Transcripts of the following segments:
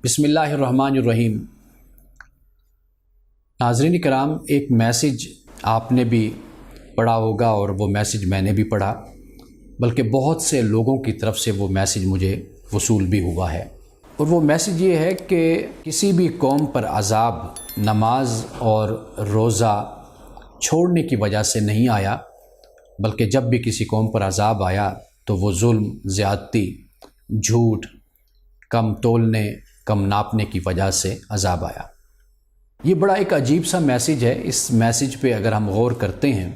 بسم اللہ الرحمن الرحیم۔ ناظرین کرام، ایک میسج آپ نے بھی پڑھا ہوگا اور وہ میسج میں نے بھی پڑھا، بلکہ بہت سے لوگوں کی طرف سے وہ میسج مجھے وصول بھی ہوا ہے، اور وہ میسج یہ ہے کہ کسی بھی قوم پر عذاب نماز اور روزہ چھوڑنے کی وجہ سے نہیں آیا، بلکہ جب بھی کسی قوم پر عذاب آیا تو وہ ظلم، زیادتی، جھوٹ، کم تولنے، کم ناپنے کی وجہ سے عذاب آیا۔ یہ بڑا ایک عجیب سا میسج ہے۔ اس میسج پہ اگر ہم غور کرتے ہیں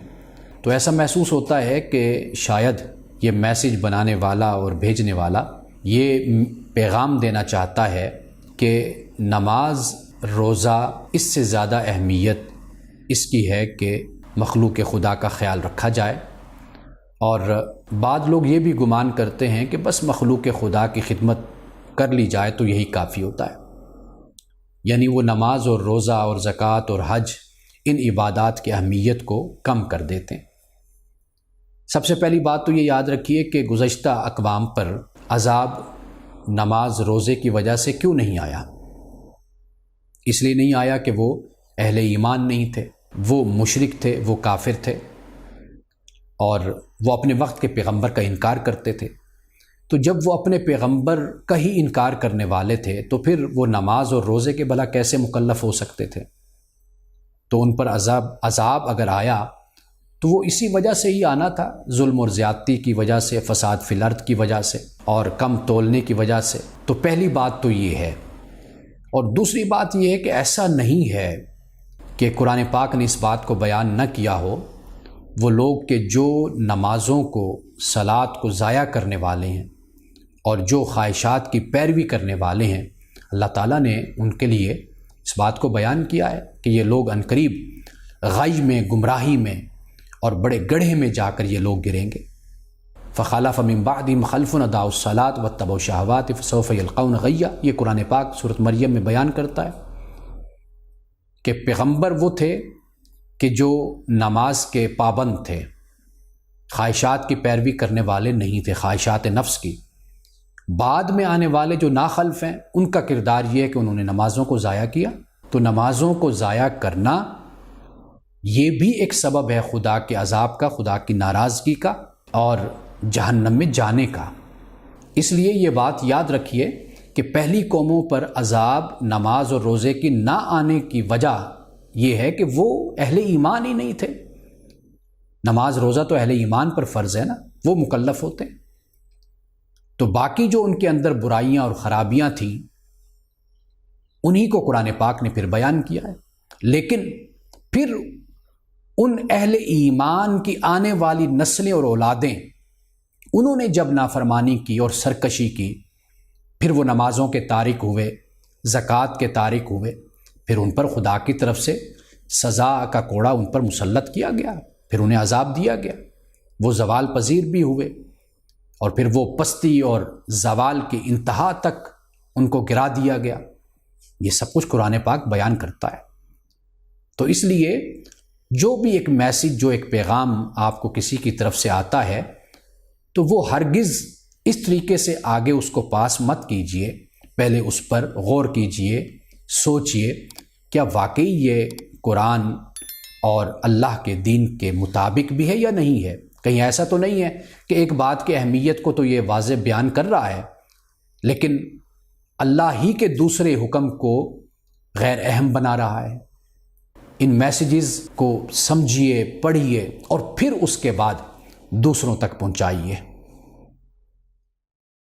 تو ایسا محسوس ہوتا ہے کہ شاید یہ میسج بنانے والا اور بھیجنے والا یہ پیغام دینا چاہتا ہے کہ نماز، روزہ، اس سے زیادہ اہمیت اس کی ہے کہ مخلوق خدا کا خیال رکھا جائے، اور بعض لوگ یہ بھی گمان کرتے ہیں کہ بس مخلوق خدا کی خدمت کر لی جائے تو یہی کافی ہوتا ہے، یعنی وہ نماز اور روزہ اور زکوٰۃ اور حج، ان عبادات کی اہمیت کو کم کر دیتے ہیں۔ سب سے پہلی بات تو یہ یاد رکھیے کہ گزشتہ اقوام پر عذاب نماز روزے کی وجہ سے کیوں نہیں آیا؟ اس لیے نہیں آیا کہ وہ اہل ایمان نہیں تھے، وہ مشرک تھے، وہ کافر تھے، اور وہ اپنے وقت کے پیغمبر کا انکار کرتے تھے۔ تو جب وہ اپنے پیغمبر کا ہی انکار کرنے والے تھے تو پھر وہ نماز اور روزے کے بھلا کیسے مکلف ہو سکتے تھے؟ تو ان پر عذاب اگر آیا تو وہ اسی وجہ سے ہی آنا تھا، ظلم اور زیادتی کی وجہ سے، فساد فی الارض کی وجہ سے، اور کم تولنے کی وجہ سے۔ تو پہلی بات تو یہ ہے، اور دوسری بات یہ ہے کہ ایسا نہیں ہے کہ قرآن پاک نے اس بات کو بیان نہ کیا ہو۔ وہ لوگ کہ جو نمازوں کو، صلات کو ضائع کرنے والے ہیں اور جو خواہشات کی پیروی کرنے والے ہیں، اللہ تعالیٰ نے ان کے لیے اس بات کو بیان کیا ہے کہ یہ لوگ عنقریب غی میں، گمراہی میں اور بڑے گڑھے میں جا کر یہ لوگ گریں گے۔ فخلف من بعدهم خلف اضاعوا الصلاۃ واتبعوا الشہوات فسوف یلقون غیا، یہ قرآن پاک سورۃ مریم میں بیان کرتا ہے کہ پیغمبر وہ تھے کہ جو نماز کے پابند تھے، خواہشات کی پیروی کرنے والے نہیں تھے، خواہشات نفس کی۔ بعد میں آنے والے جو ناخلف ہیں، ان کا کردار یہ ہے کہ انہوں نے نمازوں کو ضائع کیا۔ تو نمازوں کو ضائع کرنا یہ بھی ایک سبب ہے خدا کے عذاب کا، خدا کی ناراضگی کا اور جہنم میں جانے کا۔ اس لیے یہ بات یاد رکھیے کہ پہلی قوموں پر عذاب نماز اور روزے کی نہ آنے کی وجہ یہ ہے کہ وہ اہل ایمان ہی نہیں تھے۔ نماز روزہ تو اہل ایمان پر فرض ہے نا، وہ مکلف ہوتے ہیں۔ تو باقی جو ان کے اندر برائیاں اور خرابیاں تھیں، انہی کو قرآن پاک نے پھر بیان کیا ہے۔ لیکن پھر ان اہل ایمان کی آنے والی نسلیں اور اولادیں، انہوں نے جب نافرمانی کی اور سرکشی کی، پھر وہ نمازوں کے تارک ہوئے، زکوٰۃ کے تارک ہوئے، پھر ان پر خدا کی طرف سے سزا کا کوڑا ان پر مسلط کیا گیا، پھر انہیں عذاب دیا گیا، وہ زوال پذیر بھی ہوئے، اور پھر وہ پستی اور زوال کی انتہا تک ان کو گرا دیا گیا۔ یہ سب کچھ قرآن پاک بیان کرتا ہے۔ تو اس لیے جو بھی ایک میسج، جو ایک پیغام آپ کو کسی کی طرف سے آتا ہے تو وہ ہرگز اس طریقے سے آگے اس کو پاس مت کیجئے، پہلے اس پر غور کیجئے، سوچئے کیا واقعی یہ قرآن اور اللہ کے دین کے مطابق بھی ہے یا نہیں ہے۔ کہیں ایسا تو نہیں ہے کہ ایک بات کی اہمیت کو تو یہ واضح بیان کر رہا ہے، لیکن اللہ ہی کے دوسرے حکم کو غیر اہم بنا رہا ہے۔ ان میسیجز کو سمجھیے، پڑھیے، اور پھر اس کے بعد دوسروں تک پہنچائیے۔